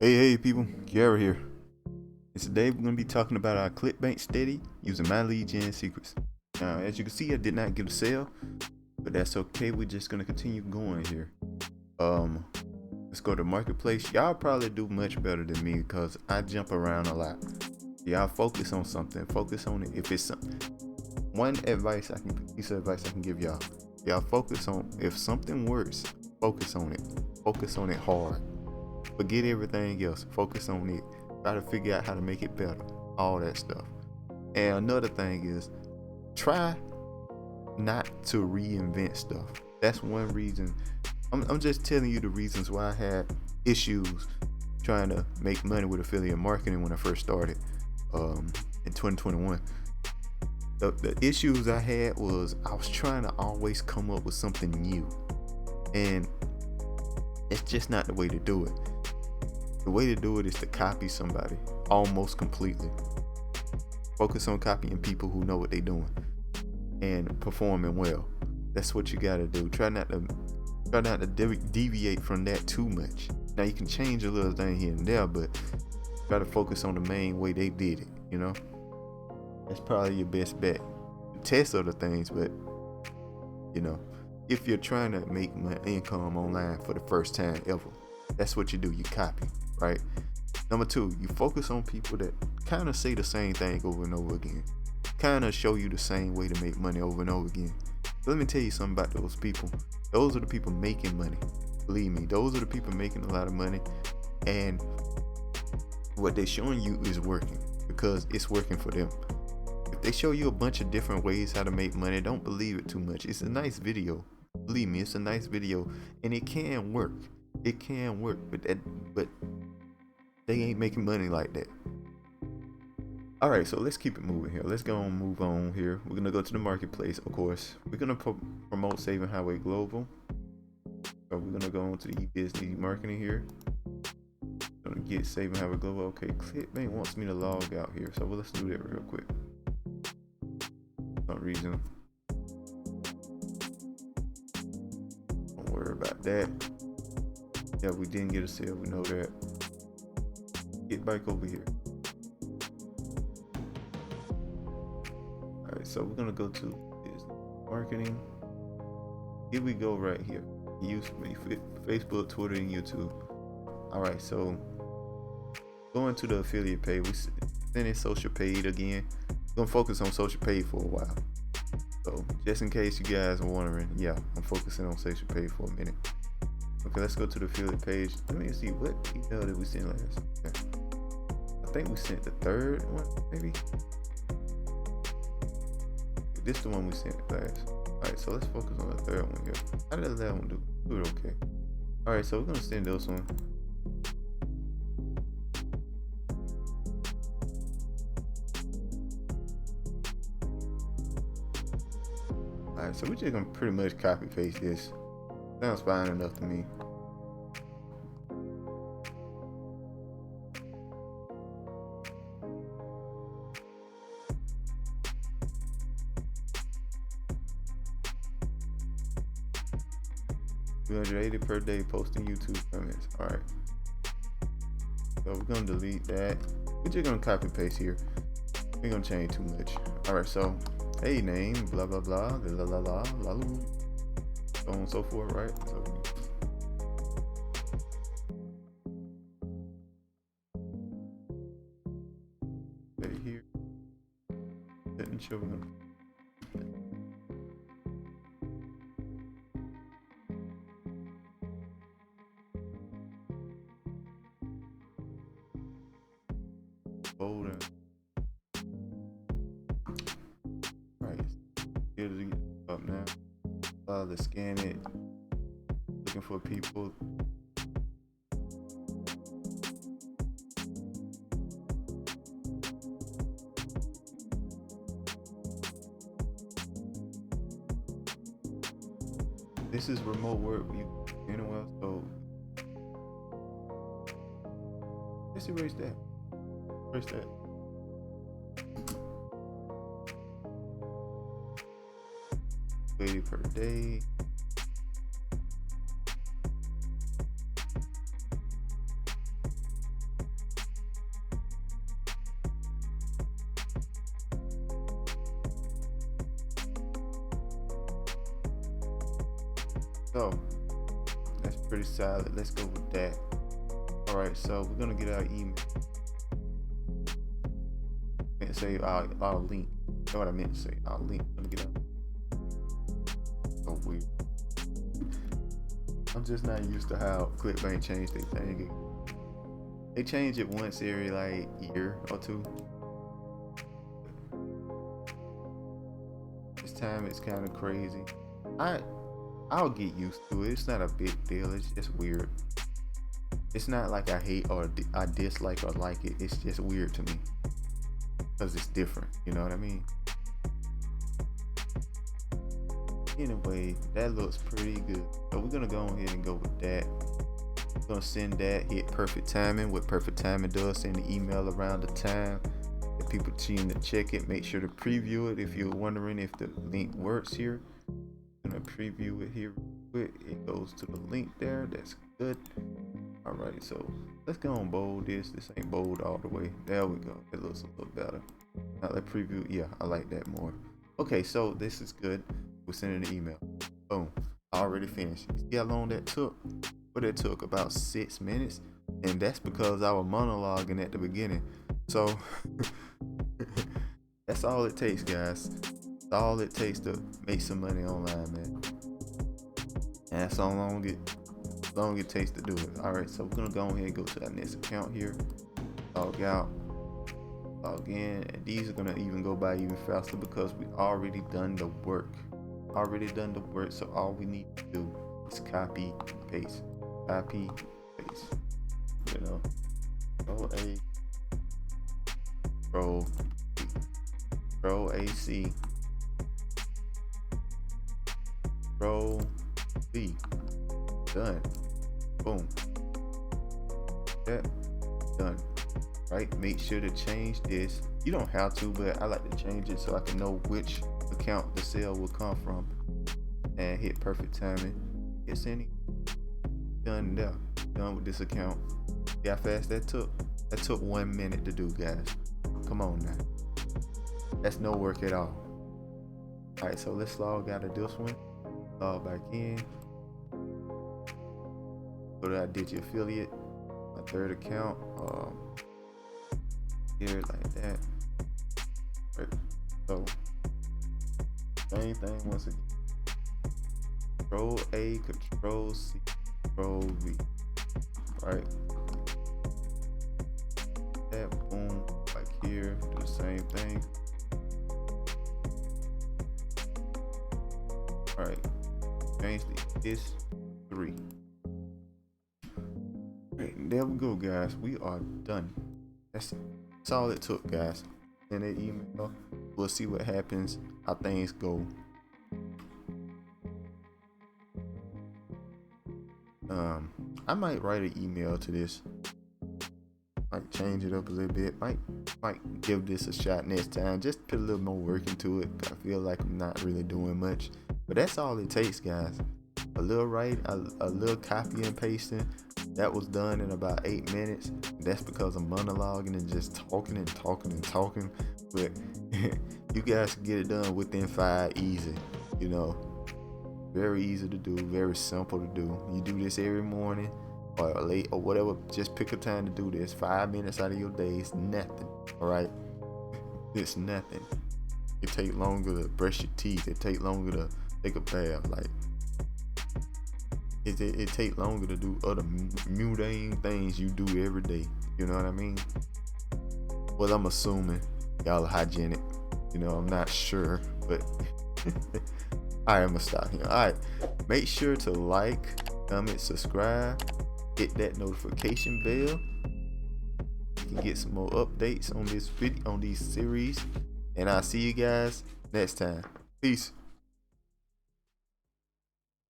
Hey people, Gary here. And today we're going to be talking about our Clickbank steady using my lead gen secrets. Now, as you can see, I did not get a sale, but that's okay. We're just going to continue going here. Let's go to marketplace. Y'all probably do much better than me because I jump around a lot. Y'all focus on something. Focus on it. If it's something, piece of advice I can give y'all. Y'all focus on if something works. Focus on it. Focus on it hard. Forget everything else. Focus on it. Try to figure out how to make it better. All that stuff. And another thing is, try not to reinvent stuff. That's one reason. I'm just telling you the reasons why I had issues trying to make money with affiliate marketing when I first started in 2021. The issues I had was I was trying to always come up with something new, and it's just not the way to do it. The way to do it is to copy somebody almost completely. Focus on copying people who know what they're doing and performing well. That's what you gotta do. Try not to deviate from that too much. Now you can change a little thing here and there, but try to focus on the main way they did it. You know, that's probably your best bet. Test other things, but you know, if you're trying to make income online for the first time ever, that's what you do. You copy, right? Number two, you focus on people that kind of say the same thing over and over again, kind of show you the same way to make money over and over again. Let me tell you something about those people. Those are the people making money. Believe me, those are the people making a lot of money, and what they're showing you is working because it's working for them. If they show you a bunch of different ways how to make money, don't believe it too much. It's a nice video. Believe me, it's a nice video, and it can work. It can work, but they ain't making money like that. All right, so let's keep it moving here. Let's go and move on here. We're gonna go to the marketplace, of course. We're gonna promote Saving Highway Global. So we're gonna go on to the e-business marketing here. Gonna get Saving Highway Global. Okay, Clickbank wants me to log out here, so let's do that real quick. For some reason, don't worry about that. Yeah, we didn't get a sale. We know that. Get back over here. Alright, so we're gonna go to business marketing. Here we go right here. Use Facebook, Twitter, and YouTube. Alright, so going to the affiliate page, we send in social paid again. We're gonna focus on social paid for a while. So just in case you guys are wondering, yeah, I'm focusing on social paid for a minute. Okay, let's go to the affiliate page. Let me see, what email did we send last? Okay. I think we sent the third one, maybe. This is the one we sent last. Alright, so let's focus on the third one here. How did that one do? Do it okay. Alright, so we're gonna send this one. Alright, so we're just gonna pretty much copy paste this. Sounds fine enough to me. $280 per day posting YouTube comments. Alright. So we're gonna delete that. We're just gonna copy paste here. We're gonna change too much. Alright, so hey name, blah blah blah, la la la la la, so on and so forth, right? So right here. Didn't show them. Folder. Right. Here's it up now. Let's scan it. Looking for people. This is remote work. You anywhere, so let's erase that. Erase that. $80 per day. So that's pretty solid. Let's go with that. All right, so we're gonna get our email. I meant to say our link. That's what I meant to say. Our link. Let me get out. So weird. I'm just not used to how Clickbank changed their thing. They change it once every like year or two. This time it's kind of crazy. I'll get used to it. It's not a big deal. It's just weird. It's not like I hate or I dislike or like it. It's just weird to me because it's different. You know what I mean? Anyway, that looks pretty good. So we're gonna go ahead and go with that. We're gonna send that. Hit perfect timing. What perfect timing does, send the email around the time. If people seem to check it, make sure to preview it. If you're wondering if the link works here, I'm gonna preview it here real quick. It goes to the link there. That's good. All right, so let's go and bold this. This ain't bold all the way. There we go. It looks a little better. Now let's preview. Yeah, I like that more. Okay, so this is good. We're sending an email. Boom. Already finished. You see how long that took? But it took about 6 minutes, and that's because I was monologuing at the beginning. So that's all it takes, guys. That's all it takes to make some money online, man. And that's how long it takes to do it. All right, so we're gonna go ahead and go to our next account here. Log out, log in, and these are gonna even go by even faster because we already done the work. So all we need to do is copy, paste, copy, paste. You know, Control A, Control AC, Control V. Done. Boom. That done. Right. Make sure to change this. You don't have to, but I like to change it so I can know which account the sale will come from. And hit perfect timing. Hit sending. Done there. Done with this account. See how fast that took? That took 1 minute to do, guys. Come on now. That's no work at all. Alright, so let's log out of this one. Log back in. Go to our Digi affiliate, my third account, here like that. Right. So same thing once again. Control A, Control C, Control V. Right. That boom, like here, do the same thing. All right. Change this 3. There we go, guys. We are done. That's all it took, guys. Send that email. We'll see what happens, how things go. I might write an email to this. Might change it up a little bit. Might give this a shot next time. Just put a little more work into it. I feel like I'm not really doing much. But that's all it takes, guys. A little a little copy and pasting. That was done in about 8 minutes. That's because I'm monologuing and just talking. But you guys can get it done within 5 easy. You know, very easy to do, very simple to do. You do this every morning or late or whatever. Just pick a time to do this. 5 minutes out of your day is nothing. All right, it's nothing. It take longer to brush your teeth. It take longer to take a bath. Like it take longer to do other mundane things you do every day. You know what I mean? Well, I'm assuming y'all are hygienic. You know, I'm not sure, but alright, I'm gonna stop here. Alright, make sure to like, comment, subscribe, hit that notification bell. You can get some more updates on this video, on these series, and I'll see you guys next time. Peace.